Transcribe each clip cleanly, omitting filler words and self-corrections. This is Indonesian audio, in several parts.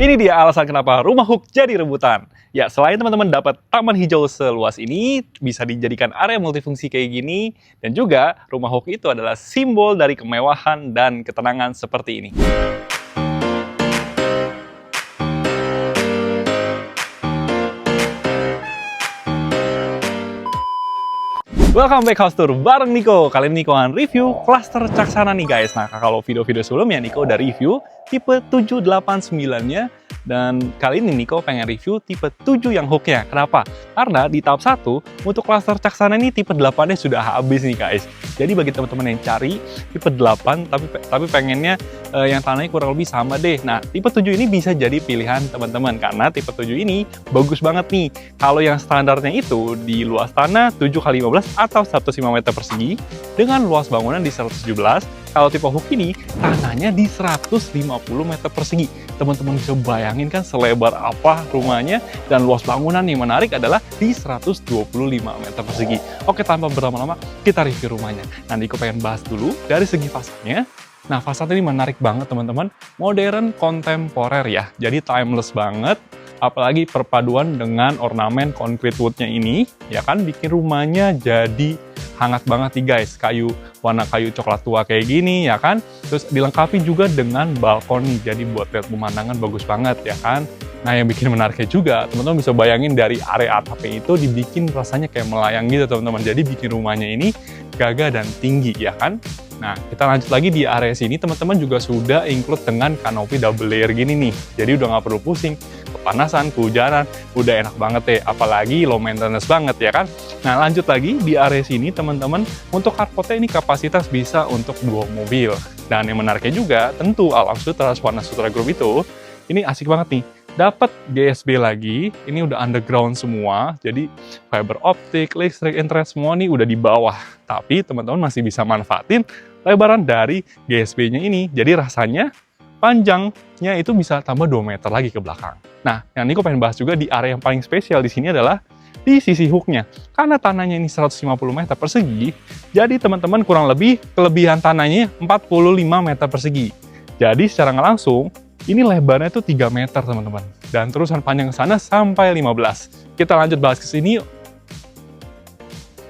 Ini dia alasan kenapa rumah Hook jadi rebutan. Ya, selain teman-teman dapat taman hijau seluas ini, bisa dijadikan area multifungsi kayak gini, dan juga rumah Hook itu adalah simbol dari kemewahan dan ketenangan seperti ini. Welcome back House Tour bareng Niko. Kali ini Niko akan review cluster Caksana nih guys. Nah, kalau video-video sebelumnya Niko udah review tipe 789-nya. Dan kali ini Niko pengen review tipe 7 yang hooknya. Kenapa? Karena di tahap 1, untuk cluster Caksana ini tipe 8-nya sudah habis nih guys. Jadi bagi teman-teman yang cari tipe 8, tapi pengennya yang tanahnya kurang lebih sama deh. Nah, tipe 7 ini bisa jadi pilihan teman-teman. Karena tipe 7 ini bagus banget nih. Kalau yang standarnya itu di luas tanah 7x15 atau 105 meter persegi dengan luas bangunan di 117. Kalau tipe Hook ini tanahnya di 150 meter persegi. Teman-teman bisa bayangin kan selebar apa rumahnya, dan luas bangunan yang menarik adalah di 125 meter persegi. Oke, tanpa berlama-lama kita review rumahnya. Nanti aku pengen bahas dulu dari segi fasadnya. Nah, fasad ini menarik banget teman-teman. Modern kontemporer ya. Jadi timeless banget. Apalagi perpaduan dengan ornamen concrete woodnya ini, ya kan bikin rumahnya jadi hangat banget nih guys. Warna kayu coklat tua kayak gini ya kan. Terus dilengkapi juga dengan balkoni, jadi buat lihat pemandangan bagus banget ya kan. Nah, yang bikin menariknya juga, teman-teman bisa bayangin dari area atapnya itu dibikin rasanya kayak melayang gitu teman-teman. Jadi bikin rumahnya ini gagah dan tinggi ya kan. Nah, kita lanjut lagi di area sini, teman-teman juga sudah include dengan kanopi double layer gini nih. Jadi udah nggak perlu pusing, kepanasan, kehujanan, udah enak banget ya. Apalagi low maintenance banget ya kan. Nah, lanjut lagi di area sini teman-teman, untuk carportnya ini kapasitas bisa untuk 2 mobil. Dan yang menariknya juga, tentu Alam Sutra Swarna Sutra Group itu, ini asik banget nih. Dapat GSB lagi, ini udah underground semua, jadi fiber optik, listrik, internet semua nih udah di bawah. Tapi teman-teman masih bisa manfaatin lebaran dari GSB-nya ini. Jadi rasanya panjangnya itu bisa tambah 2 meter lagi ke belakang. Nah, yang ini aku pengen bahas juga di area yang paling spesial di sini adalah di sisi hooknya. Karena tanahnya ini 150 meter persegi, jadi teman-teman kurang lebih kelebihan tanahnya 45 meter persegi. Jadi secara nggak langsung, ini lebarnya itu 3 meter teman-teman. Dan terusan panjang ke sana sampai 15. Kita lanjut bahas ke sini yuk.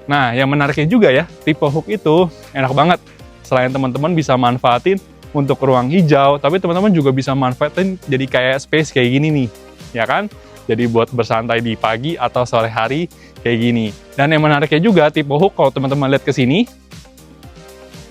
Nah, yang menariknya juga ya, tipe hook itu enak banget. Selain teman-teman bisa manfaatin untuk ruang hijau, tapi teman-teman juga bisa manfaatin jadi kayak space kayak gini nih, ya kan? Jadi buat bersantai di pagi atau sore hari kayak gini. Dan yang menariknya juga tipe hook, kalau teman-teman lihat ke sini,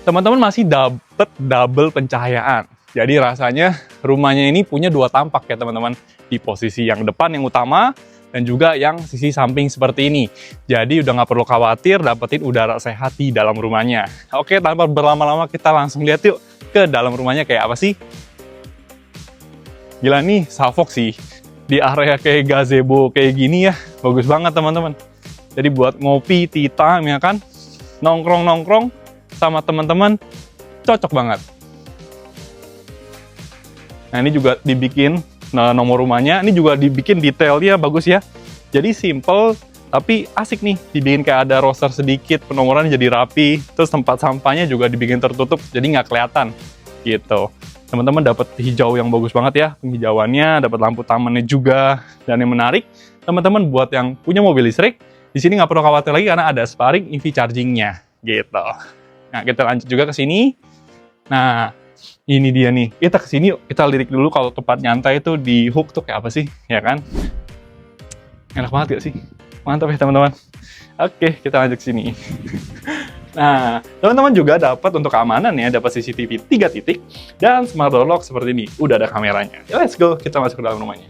teman-teman masih dapat double pencahayaan. Jadi rasanya rumahnya ini punya 2 tampak ya teman-teman. Di posisi yang depan yang utama, dan juga yang sisi samping seperti ini. Jadi udah nggak perlu khawatir dapetin udara sehat di dalam rumahnya. Oke, tanpa berlama-lama kita langsung lihat yuk ke dalam rumahnya kayak apa sih. Gila nih, salfok sih. Di area kayak gazebo kayak gini ya, bagus banget teman-teman. Jadi buat ngopi, tea time ya kan, nongkrong-nongkrong sama teman-teman, cocok banget. Nah, ini juga dibikin nomor rumahnya, ini juga dibikin detailnya bagus ya. Jadi simple tapi asik nih, dibikin kayak ada roster sedikit, penomoran jadi rapi, terus tempat sampahnya juga dibikin tertutup jadi nggak kelihatan gitu. Teman-teman dapat hijau yang bagus banget ya, penghijauannya, dapat lampu tamannya juga. Dan yang menarik, teman-teman buat yang punya mobil listrik, di sini nggak perlu khawatir lagi karena ada Sparring EV charging-nya gitu. Nah, kita lanjut juga ke sini. Nah, ini dia nih, kita kesini yuk, kita lirik dulu kalau tempat nyantai itu di Hook tuh kayak apa sih, ya kan? Enak banget gak sih? Mantap ya teman-teman. Oke, kita lanjut ke sini. Nah, teman-teman juga dapat untuk keamanan ya, dapat CCTV 3 titik dan smart door lock seperti ini. Udah ada kameranya. Ya, let's go, kita masuk ke dalam rumahnya.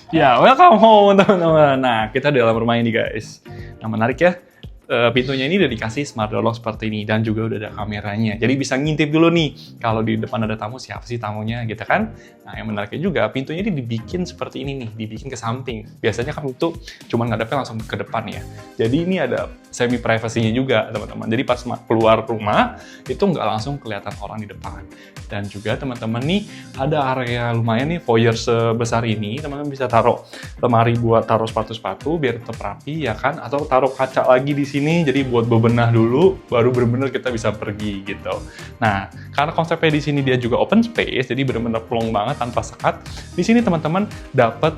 Ya, welcome home teman-teman. Nah, kita di dalam rumah ini guys. Yang menarik ya, pintunya ini udah dikasih smart door lock seperti ini dan juga udah ada kameranya. Jadi bisa ngintip dulu nih kalau di depan ada tamu, siapa sih tamunya gitu kan. Nah, yang menariknya juga pintunya ini dibikin seperti ini nih, dibikin ke samping. Biasanya kan itu cuma ngadepnya langsung ke depan ya. Jadi ini ada semi privasinya juga teman-teman. Jadi pas keluar rumah itu nggak langsung kelihatan orang di depan. Dan juga teman-teman nih ada area lumayan nih, foyer sebesar ini, teman-teman bisa taruh lemari buat taruh sepatu-sepatu biar tetap rapi ya kan, atau taruh kaca lagi di sini jadi buat bebenah dulu baru benar-benar kita bisa pergi gitu. Nah, karena konsepnya di sini dia juga open space, jadi benar-benar plong banget tanpa sekat. Di sini teman-teman dapat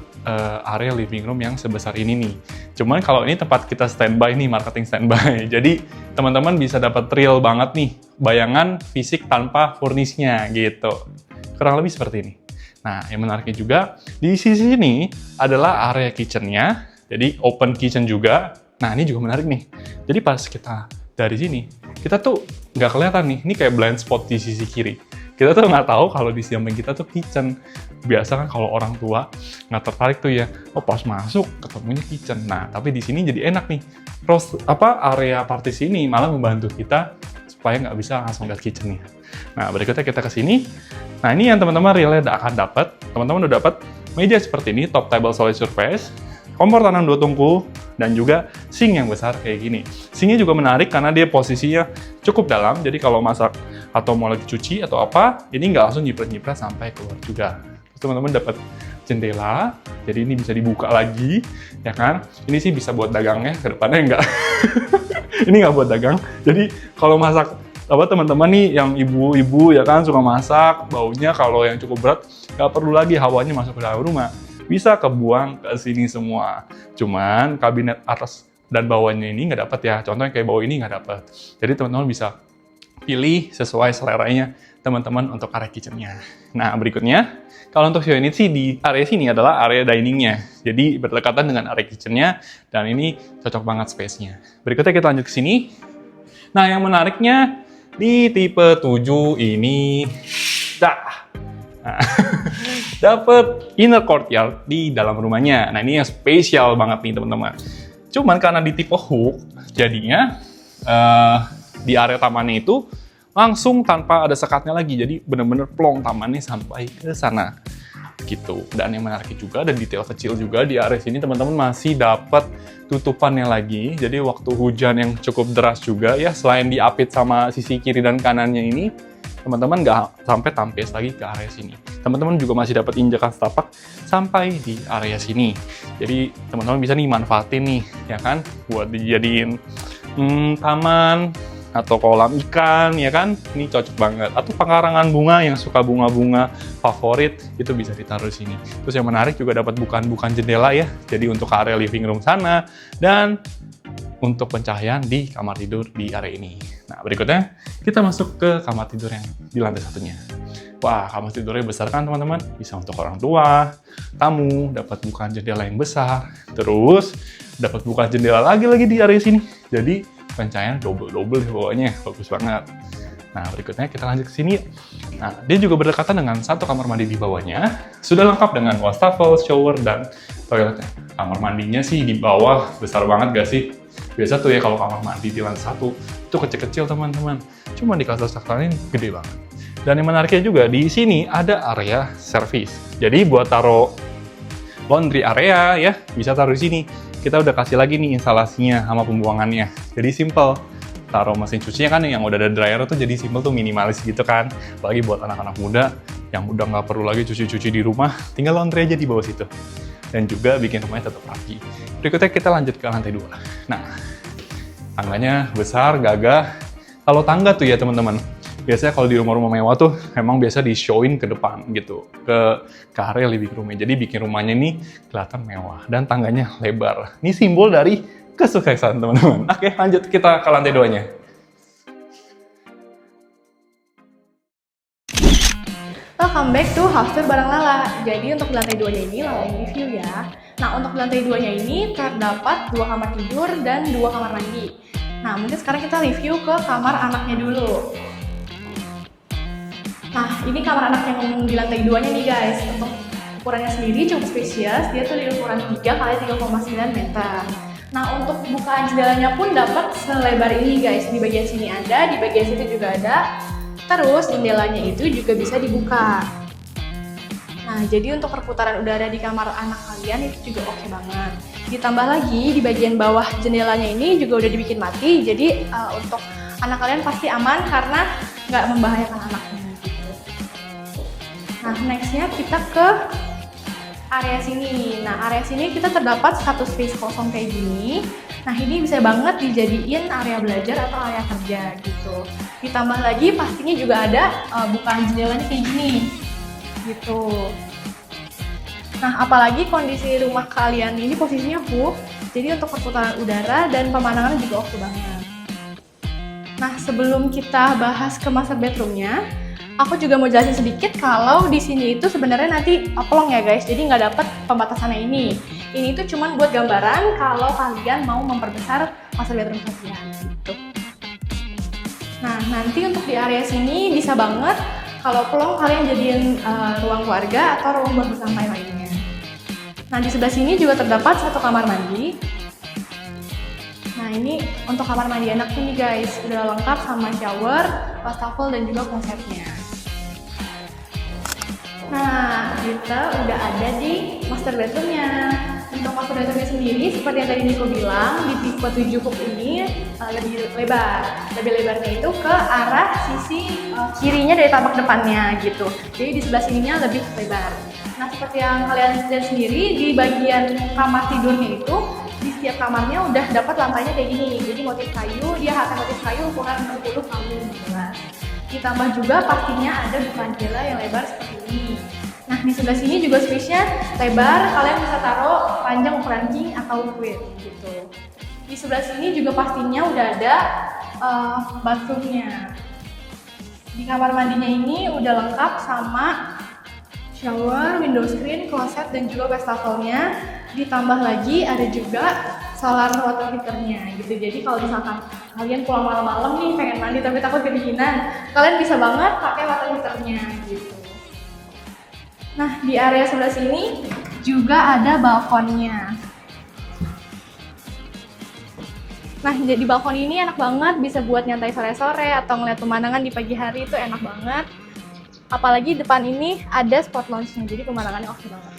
area living room yang sebesar ini nih. Cuman kalau ini tempat kita standby nih, marketing standby. Jadi teman-teman bisa dapat real banget nih bayangan fisik tanpa furnisnya gitu. Kurang lebih seperti ini. Nah, yang menariknya juga di sisi sini adalah area kitchen-nya. Jadi open kitchen juga. Nah, ini juga menarik nih. Jadi pas kita dari sini, kita tuh nggak kelihatan nih. Ini kayak blind spot di sisi kiri. Kita tuh nggak tahu kalau di samping kita tuh kitchen. Biasa kan kalau orang tua nggak tertarik tuh ya, oh pas masuk ketemunya kitchen. Nah, tapi di sini jadi enak nih. Terus area partisi ini malah membantu kita supaya nggak bisa langsung lihat kitchen-nya. Nah, berikutnya kita ke sini. Nah, ini yang teman-teman realnya akan dapat. Teman-teman udah dapat meja seperti ini, top table solid surface, kompor tanam 2 tungku, dan juga sink yang besar kayak gini. Sinknya juga menarik karena dia posisinya cukup dalam, jadi kalau masak atau mau lagi cuci atau apa, ini nggak langsung nyiprat-nyiprat sampai keluar juga. Terus teman-teman dapat jendela, jadi ini bisa dibuka lagi, ya kan? Ini sih bisa buat dagangnya, ke depannya nggak. Ini nggak buat dagang, jadi kalau masak teman-teman nih yang ibu-ibu ya kan suka masak, baunya kalau yang cukup berat nggak perlu lagi hawanya masuk ke dalam rumah, bisa kebuang ke sini semua. Cuman kabinet atas dan bawahnya ini nggak dapat ya, contohnya kayak bawah ini nggak dapat. Jadi teman-teman bisa pilih sesuai seleranya teman-teman untuk area kitchen-nya. Nah, berikutnya kalau untuk show unit sih di area sini adalah area dining-nya. Jadi berdekatan dengan area kitchen-nya dan ini cocok banget space-nya. Berikutnya kita lanjut ke sini. Nah, yang menariknya di tipe 7 ini dapat inner courtyard di dalam rumahnya. Nah, ini yang spesial banget nih teman-teman. Cuman karena di tipe hook, jadinya di area tamannya itu langsung tanpa ada sekatnya lagi. Jadi benar-benar plong tamannya sampai ke sana. Gitu. Dan yang menarik juga ada detail kecil juga di area sini teman-teman masih dapat tutupannya lagi. Jadi waktu hujan yang cukup deras juga ya, selain diapit sama sisi kiri dan kanannya ini, teman-teman nggak sampai tampes lagi ke area sini. Teman-teman juga masih dapat injakan setapak sampai di area sini. Jadi teman-teman bisa nih manfaatin nih, ya kan, buat dijadiin taman atau kolam ikan, ya kan, ini cocok banget. Atau pekarangan bunga yang suka bunga-bunga favorit itu bisa ditaruh di sini. Terus yang menarik juga dapat bukan jendela ya, jadi untuk area living room sana dan untuk pencahayaan di kamar tidur di area ini. Nah, berikutnya kita masuk ke kamar tidur yang di lantai satunya. Wah, kamar tidurnya besar kan teman-teman? Bisa untuk orang tua, tamu, dapat bukaan jendela yang besar, terus dapat bukaan jendela lagi di area sini. Jadi pencahayaan double pokoknya, bagus banget. Nah, berikutnya kita lanjut ke sini. Nah, dia juga berdekatan dengan satu kamar mandi di bawahnya. Sudah lengkap dengan wastafel, shower, dan toiletnya. Kamar mandinya sih di bawah besar banget gak sih? Biasa tuh ya kalau kamar mandi di lantai 1 itu kecil-kecil teman-teman. Cuma di kasur saklanya ini gede banget. Dan yang menariknya juga di sini ada area service. Jadi buat taruh laundry area ya, bisa taruh di sini. Kita udah kasih lagi nih instalasinya sama pembuangannya. Jadi simple. Taruh mesin cucinya kan yang udah ada dryer tuh jadi simple tuh, minimalis gitu kan. Apalagi buat anak-anak muda yang udah nggak perlu lagi cuci-cuci di rumah, tinggal laundry aja di bawah situ. Dan juga bikin rumahnya tetap rapi. Berikutnya kita lanjut ke lantai 2. Nah, tangganya besar, gagah. Kalau tangga tuh ya teman-teman, biasanya kalau di rumah-rumah mewah tuh memang biasa di-showin ke depan gitu, ke area living room-nya. Jadi bikin rumahnya ini kelihatan mewah dan tangganya lebar. Ini simbol dari kesuksesan teman-teman. Oke, lanjut kita ke lantai 2-nya. Welcome back to House Tour bareng Lala. Jadi untuk di lantai 2-nya ini Lala yang review ya. Nah, untuk di lantai 2-nya ini terdapat 2 kamar tidur dan 2 kamar mandi. Nah, mungkin sekarang kita review ke kamar anaknya dulu. Nah, ini kamar anak yang di lantai 2-nya nih guys. Untuk ukurannya sendiri cukup spesies, dia tuh di ukuran 3 x 3,9 meter. Nah, untuk bukaan jendelanya pun dapat selebar ini guys. Di bagian sini ada, di bagian situ juga ada. Terus jendelanya itu juga bisa dibuka. Nah, jadi untuk perputaran udara di kamar anak kalian itu juga oke banget. Ditambah lagi di bagian bawah jendelanya ini juga udah dibikin mati. Jadi untuk anak kalian pasti aman karena nggak membahayakan anaknya gitu. Nah, nextnya kita ke area sini. Nah, area sini kita terdapat satu space kosong kayak gini. Nah, ini bisa banget dijadiin area belajar atau area kerja gitu. Ditambah lagi pastinya juga ada bukaan jendelanya kayak gini gitu. Nah, apalagi kondisi rumah kalian ini posisinya full, jadi untuk perputaran udara dan pemandangan juga oke banget. Nah, sebelum kita bahas ke master bedroomnya, aku juga mau jelasin sedikit kalau di sini itu sebenarnya nanti plong ya guys, jadi nggak dapet pembatasannya ini. Ini tuh cuma buat gambaran kalau kalian mau memperbesar master bedroom kalian gitu. Nah, nanti untuk di area sini bisa banget kalau plong kalian jadiin ruang keluarga atau ruang buat bersantai lainnya. Nah, di sebelah sini juga terdapat satu kamar mandi. Nah, ini untuk kamar mandi anak nih guys, udah lengkap sama shower, wastafel dan juga klosetnya. Nah, kita udah ada di master bedroomnya. Untuk master bedroomnya sendiri, seperti yang tadi Niko bilang, di tipe 7 hook ini lebih lebar. Lebih lebarnya itu ke arah sisi kirinya dari tapak depannya gitu. Jadi di sebelah sininya lebih lebar. Nah, seperti yang kalian lihat sendiri, di bagian kamar tidurnya itu, di setiap kamarnya udah dapat lantainya kayak gini. Jadi motif kayu, dia pakai motif kayu ukuran 60 x 15. Ditambah juga pastinya ada bukaan jendela yang lebar seperti ini. Nah, di sebelah sini juga space-nya lebar, kalian bisa taruh panjang ukuran king atau queen gitu. Di sebelah sini juga pastinya udah ada bathroom-nya. Di kamar mandinya ini udah lengkap sama shower, window screen, kloset, dan juga wastafelnya. Ditambah lagi ada juga solar water heater-nya gitu. Jadi kalau misalkan kalian pulang malam-malam nih pengen mandi tapi takut kedinginan, kalian bisa banget pakai water heater-nya gitu. Nah, di area sebelah sini juga ada balkonnya. Nah, di balkon ini enak banget, bisa buat nyantai sore-sore atau ngeliat pemandangan di pagi hari, itu enak banget. Apalagi depan ini ada spot lounge-nya, jadi pemandangannya oke banget.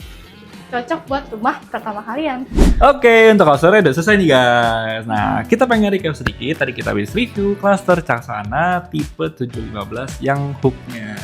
Cocok buat rumah pertama kalian. Oke, untuk kasurnya udah selesai nih guys. Nah, kita pengen recap sedikit. Tadi kita habis review cluster Caksana tipe 715 yang hooknya.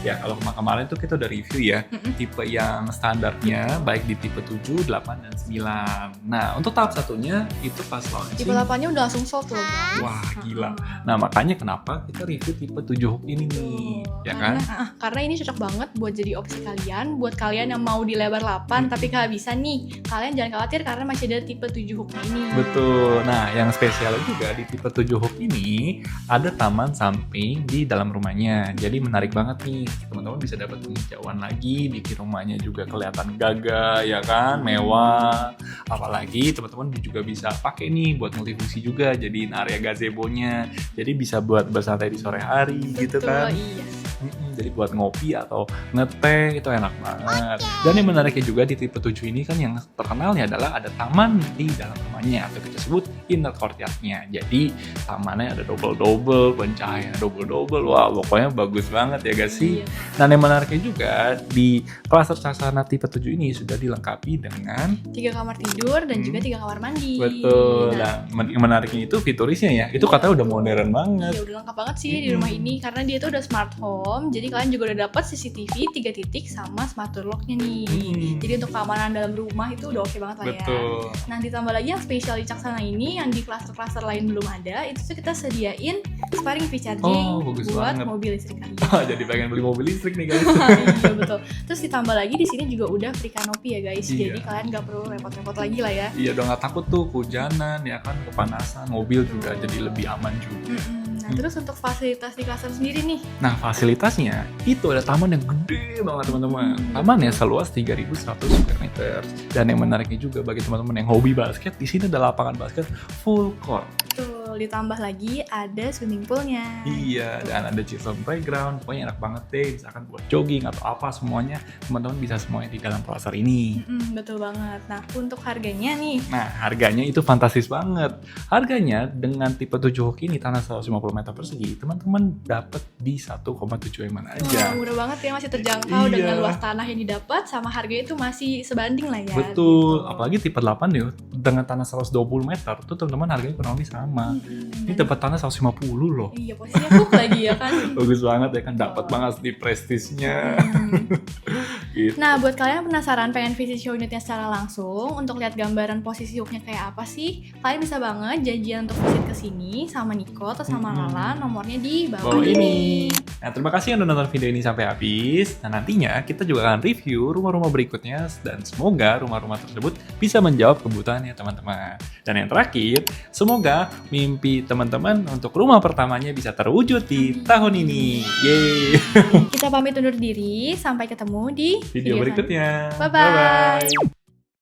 Ya, kalau kemarin tuh kita udah review ya, tipe yang standarnya, baik di tipe 7, 8, dan 9. Nah, untuk tahap satunya, itu pas launching. Tipe 8-nya udah langsung sold loh guys. Wah, gila. Nah, makanya kenapa kita review tipe 7 hook ini nih, ya kan? Karena ini cocok banget buat jadi opsi kalian, buat kalian yang mau di lebar 8, tapi nggak bisa nih. Kalian jangan khawatir karena masih ada tipe 7 hook ini. Betul. Nah, yang spesial juga di tipe 7 hook ini, ada taman samping di dalam rumahnya. Jadi menarik banget nih. Teman-teman bisa dapat penghijauan lagi, bikin rumahnya juga kelihatan gagah, ya kan, mewah. Apalagi teman-teman juga bisa pakai nih buat multifungsi juga, jadiin area gazebo-nya. Jadi bisa buat bersantai di sore hari. Betul, gitu kan. Iya. Jadi buat ngopi atau ngeteh itu enak banget. Dan yang menariknya juga di tipe 7 ini kan yang terkenalnya adalah ada taman di dalam rumahnya atau kita sebut inner courtyard-nya. Jadi tamannya ada double-double, pencahayaan double-double. Wah, pokoknya bagus banget ya guys sih. Dan yang menariknya juga di cluster Caksana tipe 7 ini sudah dilengkapi dengan 3 kamar tidur dan juga 3 kamar mandi. Betul. Nah, yang menariknya itu fiturisnya ya. Itu katanya udah modern banget. Iya, udah lengkap banget sih di rumah ini karena dia tuh udah smart home. Jadi kalian juga udah dapat CCTV 3 titik sama smart door lock-nya nih. Jadi untuk keamanan dalam rumah itu udah oke banget lah ya. Betul. Nah, ditambah lagi yang spesial di Caksana ini yang di cluster-cluster lain belum ada, itu tuh kita sediain sparing EV charging buat banget. mobil listrik kalian. Jadi pengen beli mobil listrik nih guys. Iya betul. Terus ditambah lagi di sini juga udah free canopy ya guys. Iya. Jadi kalian nggak perlu repot-repot lagi lah ya. Iya, udah nggak takut tuh kehujanan ya kan, kepanasan, mobil juga jadi lebih aman juga. Nah, terus untuk fasilitas di cluster sendiri nih. Nah, fasilitasnya itu ada taman yang gede banget teman-teman. Tamannya seluas 3.100 square meter. Dan yang menariknya juga bagi teman-teman yang hobi basket, di sini ada lapangan basket full court. Tuh, Betul, ditambah lagi ada swimming poolnya. Iya, dan ada children playground, pokoknya enak banget deh, misalkan buat jogging atau apa semuanya, teman-teman bisa semuanya di dalam cluster ini. Betul banget. Nah, untuk harganya nih, Nah, harganya itu fantastis banget. Harganya dengan tipe 7 hoki ini tanah 150 meter persegi, teman-teman dapat di 1,7 M aja. wah, murah banget ya, masih terjangkau Iya. dengan luas tanah yang didapat sama harganya itu masih sebanding lah ya. Betul, gitu. apalagi tipe 8 ya, dengan tanah 120 meter, tuh teman-teman harganya kurang lebih sama. Ini dapat tanah 150 loh. Iya, posisinya hook lagi ya kan. Bagus banget ya kan, dapat banget di prestisnya. Gitu. Nah, buat kalian yang penasaran pengen visit show unitnya secara langsung untuk lihat gambaran posisi hooknya kayak apa sih, kalian bisa banget janjian untuk visit ke sini sama Niko atau sama Lala, nomornya di bawah Bawah ini. ini. Nah, terima kasih yang udah nonton video ini sampai habis. Nah, nantinya kita juga akan review rumah-rumah berikutnya dan semoga rumah-rumah tersebut bisa menjawab kebutuhannya teman-teman. Dan yang terakhir, semoga mimpi teman-teman untuk rumah pertamanya bisa terwujud di tahun ini. Yeay. Kita pamit undur diri, sampai ketemu di Video berikutnya. Bye-bye.